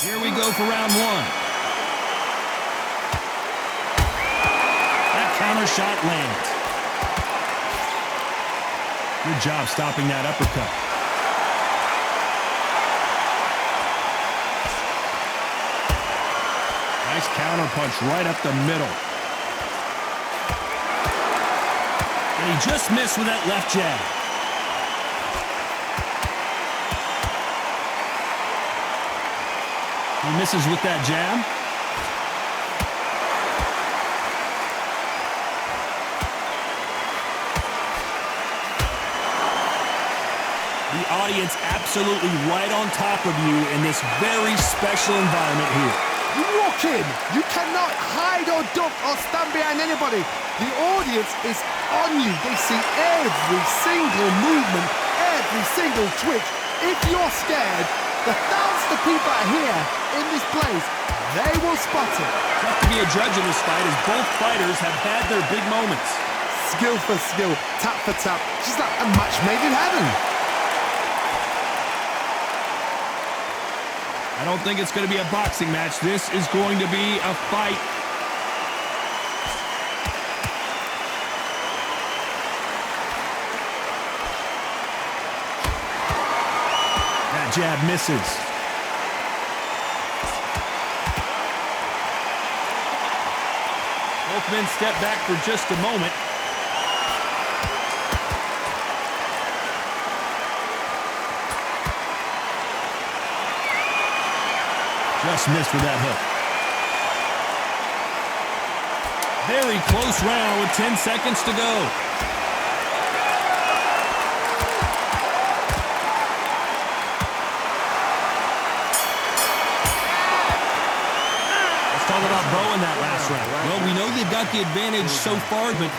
Here we go for round one. That counter shot lands. Good job stopping that uppercut. Nice counter punch right up the middle. And he just missed with that left jab. He misses with that jab. The audience absolutely right on top of you in this very special environment here. You walk in, you cannot hide or duck or stand behind anybody. The audience is on you. They see every single movement, every single twitch. If you're scared, the thousands of people are here in this place. They will spot it. Tough to be a judge in this fight as both fighters have had their big moments. Skill for skill, tap for tap. Just like a match made in heaven. I don't think it's going to be a boxing match. This is going to be a fight. That jab misses. Both men step back for just a moment. Just missed with that hook. Very close round with 10 seconds to go. Let's talk about Bowe in that last round. Well, we know they've got the advantage so far, but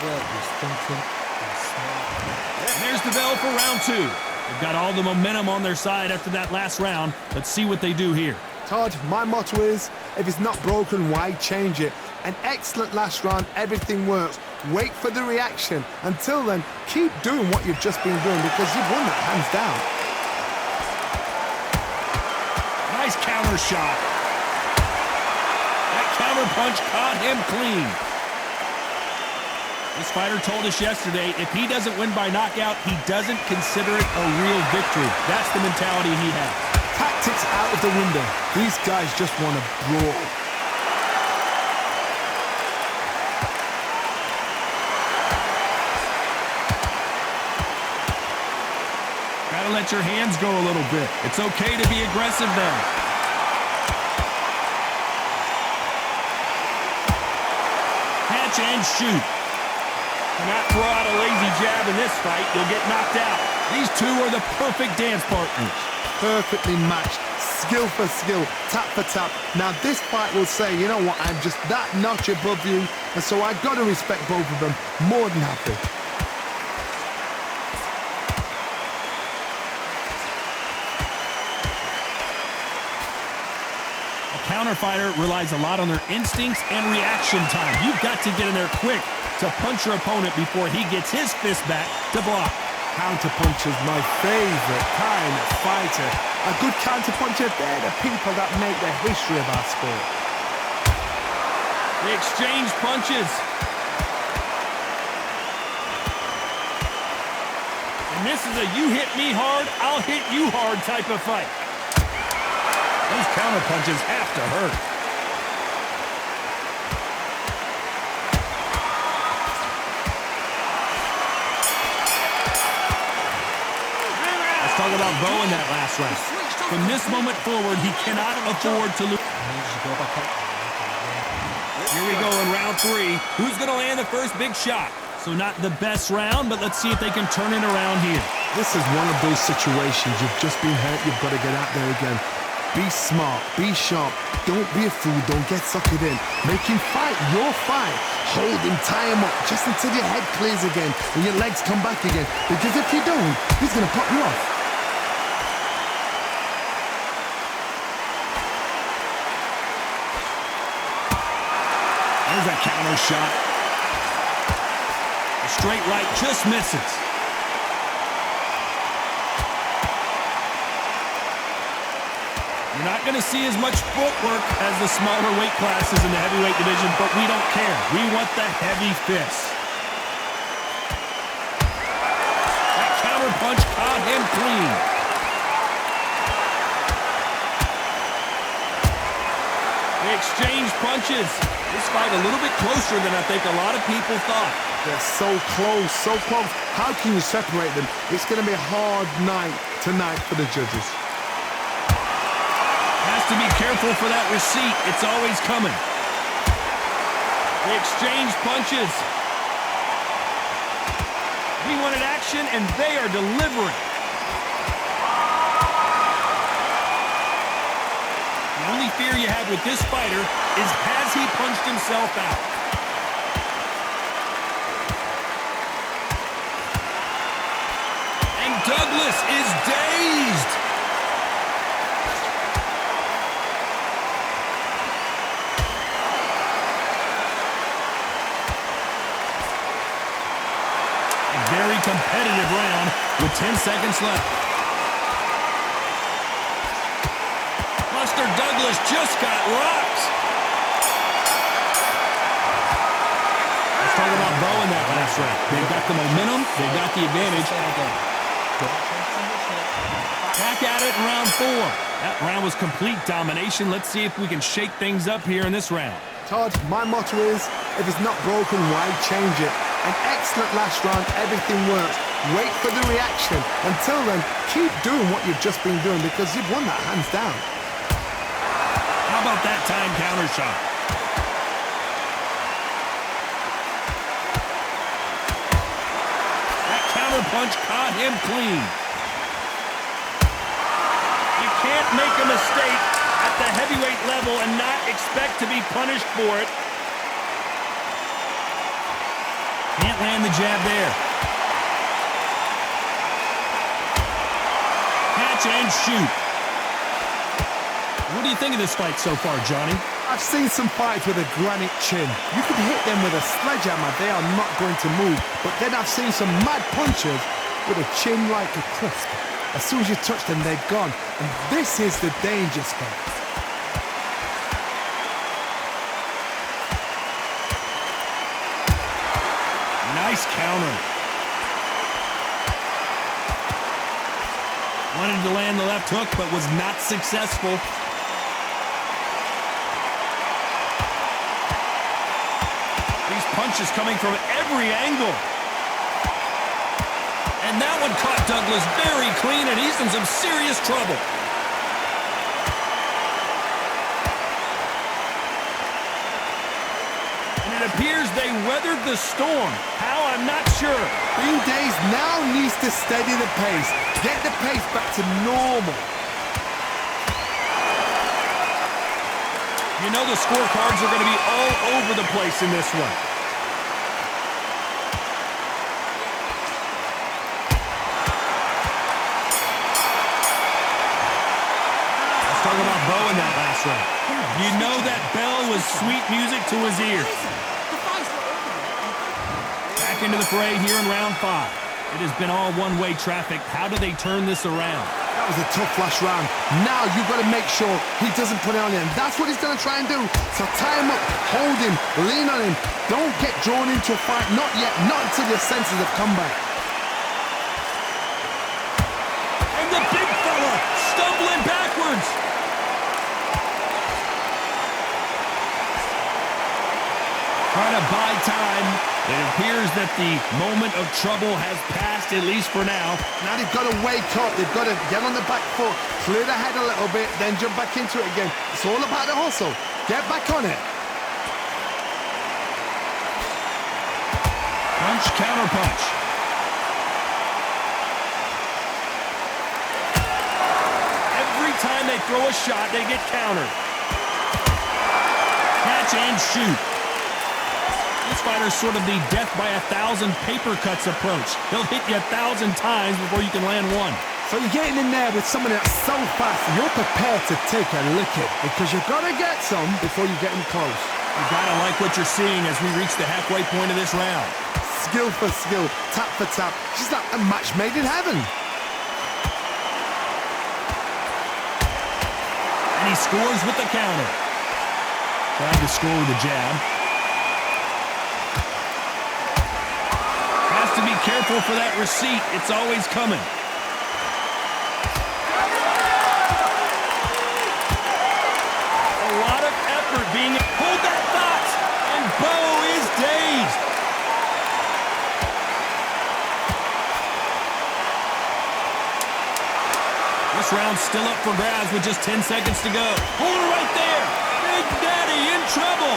there's the bell for round two. They've got all the momentum on their side after that last round. Let's see what they do here. Todd, my motto is, if it's not broken, why change it? An excellent last round, everything works. Wait for the reaction. Until then, keep doing what you've just been doing because you've won that hands down. Nice counter shot. That counter punch caught him clean. This fighter told us yesterday, if he doesn't win by knockout, he doesn't consider it a real victory. That's the mentality he has. Tactics out of the window. These guys just want to brawl. Gotta let your hands go a little bit. It's okay to be aggressive there. Catch and shoot. Do not throw out a lazy jab in this fight. You'll get knocked out. These two are the perfect dance partners. Perfectly matched, skill for skill, tap for tap. Now this fight will say, you know what, I'm just that notch above you, and so I've got to respect both of them. More than happy. A counter fighter relies a lot on their instincts and reaction time. You've got to get in there quick to punch your opponent before he gets his fist back to block. Counterpuncher's my favorite kind of fighter. A good counterpuncher, they're the people that make the history of our sport. They exchange punches. And this is a you hit me hard, I'll hit you hard type of fight. Those counter punches have to hurt. Talk about Bowe in that last round. From this moment forward, he cannot afford to lose. Here we go in round three. Who's going to land the first big shot? So not the best round, but let's see if they can turn it around here. This is one of those situations. You've just been hurt. You've got to get out there again. Be smart. Be sharp. Don't be a fool. Don't get suckered in. Make him fight your fight. Hold him, tie him up, just until your head clears again and your legs come back again. Because if you don't, he's going to pop you off. There's a counter shot. A straight right just misses. You're not going to see as much footwork as the smaller weight classes in the heavyweight division, but we don't care. We want the heavy fists. That counter punch caught him clean. They exchange punches. This fight a little bit closer than I think a lot of people thought. They're so close, so close. How can you separate them? It's going to be a hard night tonight for the judges. Has to be careful for that receipt. It's always coming. They exchange punches. We wanted action, and they are delivering. The only fear you have with this fighter is, has he punched himself out? And Douglas is dazed. A very competitive round with 10 seconds left. Buster Douglas just got rocked. Let's talk about Bowe in that last round. They've got the momentum. They've got the advantage. Back at it in round 4. That round was complete domination. Let's see if we can shake things up here in this round. Todd, my motto is, if it's not broken, why change it? An excellent last round, everything works. Wait for the reaction. Until then, keep doing what you've just been doing because you've won that hands down. How about that time counter shot? That counter punch caught him clean. You can't make a mistake at the heavyweight level and not expect to be punished for it. Can't land the jab there. Catch and shoot. What do you think of this fight so far, Johnny? I've seen some fights with a granite chin. You could hit them with a sledgehammer, they are not going to move. But then I've seen some mad punchers with a chin like a crisp. As soon as you touch them, they're gone. And this is the danger spot. Nice counter. Wanted to land the left hook, but was not successful. These punches coming from every angle. And that one caught Douglas very clean, and he's in some serious trouble. And it appears they weathered the storm. How, I'm not sure. Bean Days now needs to steady the pace. Get the pace back to normal. You know the scorecards are going to be all over the place in this one. Let's talk about Bowe in that last round. You know that bell was sweet music to his ears. Back into the fray here in round 5. It has been all one-way traffic. How do they turn this around? That was a tough last round. Now you've got to make sure he doesn't put it on you. And that's what he's going to try and do. So tie him up, hold him, lean on him. Don't get drawn into a fight. Not yet. Not until your senses have come back. And the big fella stumbling backwards. Trying to buy time. It appears that the moment of trouble has passed, at least for now. Now they've got to wake up. They've got to get on the back foot, clear the head a little bit, then jump back into it again. It's all about the hustle. Get back on it. Punch, counter punch. Every time they throw a shot, they get countered. Catch and shoot. This fighter's sort of the death by 1,000 paper cuts approach. He'll hit you 1,000 times before you can land one. So you're getting in there with someone that's so fast, you're prepared to take a licking because you've got to get some before you get him close. You gotta like what you're seeing as we reach the halfway point of this round. Skill for skill, tap for tap. She's like a match made in heaven. And he scores with the counter. Trying to score with a jab. Has to be careful for that receipt. It's always coming. A lot of effort being... Hold that thought! And Bowe is dazed. This round's still up for grabs with just 10 seconds to go. Hold it right there. Big Daddy in trouble.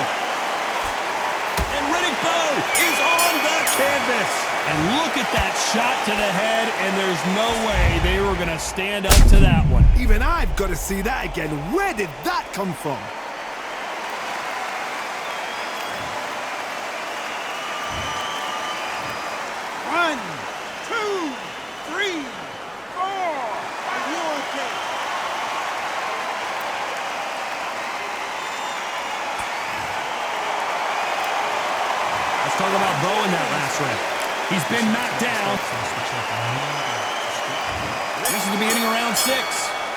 And Riddick Bowe is on the canvas. And look at that shot to the head, and there's no way they were going to stand up to that one. Even I've got to see that again. Where did that come from? One, two, three, four. Are you okay? Let's talk about Bowe in that last round. He's been knocked down. This is the beginning of round 6.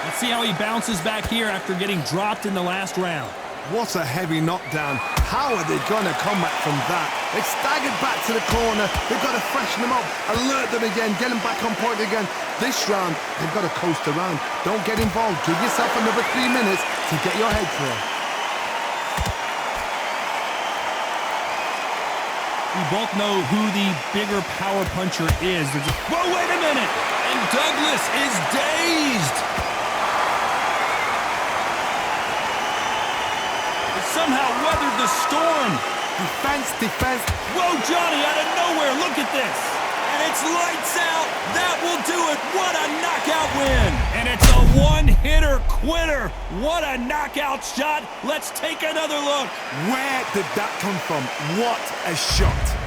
Let's see how he bounces back here after getting dropped in the last round. What a heavy knockdown. How are they going to come back from that? They've staggered back to the corner. They've got to freshen them up, alert them again, get them back on point again. This round, they've got to coast around. Don't get involved. Give yourself another 3 minutes to get your head clear. We both know who the bigger power puncher is. Whoa, wait a minute! And Douglas is dazed! He somehow weathered the storm. Defense. Whoa, Johnny, out of nowhere, look at this. And it's lights out. That will do it. What a knockout win. And it's a one-hitter quitter. What a knockout shot. Let's take another look. Where did that come from? What a shot.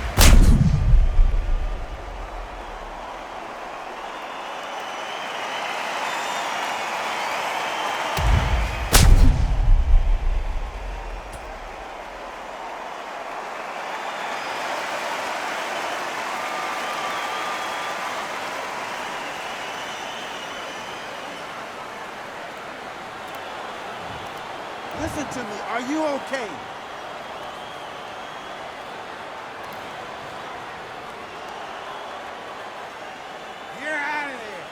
Listen to me. Are you okay? You're out of there.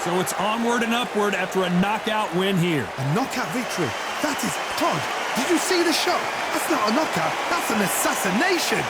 So it's onward and upward after a knockout win here. A knockout victory. That is Todd. Did you see the shot? That's not a knockout. That's an assassination.